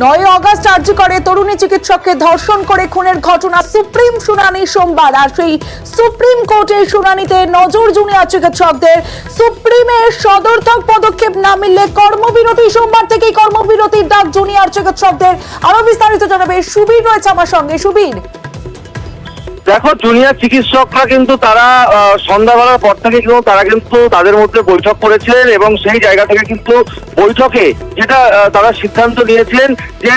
9 August আরজিকরে তরুণী চিকিৎসককে ধর্ষণ করে খুনের ঘটনা সুপ্রিম শুনানি সোমবার। আর সেই সুপ্রিম কোর্টের শুনানিতে নজর জুনিয়র চিকিৎসকদের। সুপ্রিমের সদর্থক পদক্ষেপ না মিললে কর্মবিরতি। সোমবার থেকেই কর্মবিরতির ডাক জুনিয়র চিকিৎসকদের। আরো বিস্তারিত জানাবে সুবীর রয়েছে আমার সঙ্গে। সুবীর, দেখো, জুনিয়র চিকিৎসকরা কিন্তু তারা সন্ধ্যাবেলার পর থেকে কিন্তু তারা কিন্তু তাদের মধ্যে বৈঠক করেছিলেন এবং সেই জায়গা থেকে কিন্তু বৈঠকে যেটা তারা সিদ্ধান্ত নিয়েছেন যে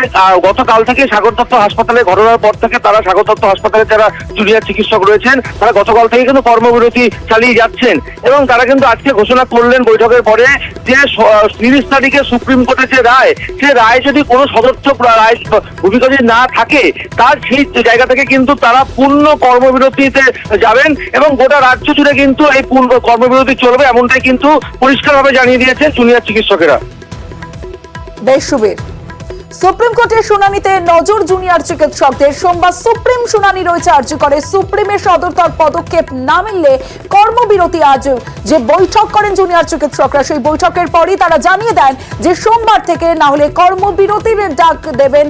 গতকাল থেকে সাগর দত্ত হাসপাতালে ঘটনার পর থেকে তারা সাগর দত্ত হাসপাতালে যারা জুনিয়র চিকিৎসক রয়েছেন তারা গতকাল থেকে কিন্তু কর্মবিরতি চালিয়ে যাচ্ছেন এবং তারা কিন্তু আজকে ঘোষণা করলেন বৈঠকের পরে যে 30 তারিখে সুপ্রিম কোর্টের যে রায়, সে রায় যদি কোনো সদর্থক রায় ভূমিকা যদি না থাকে তার সেই জায়গা থেকে কিন্তু তারা পূর্ণ কর্মবিরতিতে যাবেন এবং গোটা রাজ্য জুড়ে কিন্তু এই পূর্ণ কর্মবিরতি চলবে, এমনটাই কিন্তু পরিষ্কারভাবে জানিয়ে দিয়েছেন জুনিয়র চিকিৎসকেরা। বেশ সুবীর, সুপ্রিম কোর্টের শুনানিতে নজর জুনিয়র চিকিৎসকদের। সোমবার সুপ্রিম শুনানি রয়েছে আরজিকরে। সুপ্রিমের সদর্থক পদক্ষেপ না মিললে কর্মবিরতি। আজ যে বৈঠক করেন জুনিয়র চিকিৎসকরা, সেই বৈঠকের পরই তারা জানিয়ে দেন যে সোমবার থেকে না হলে কর্মবিরতির ডাক দেবেন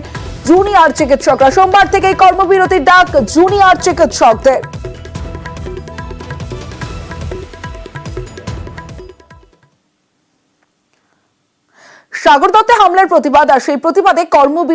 জুনিয়র চিকিৎসকরা। সোমবার থেকেই কর্মবিরতির ডাক জুনিয়র চিকিৎসকদের। সাগর দত্তে হামলার প্রতিবাদ আর সেই প্রতিবাদে কর্মবিরতি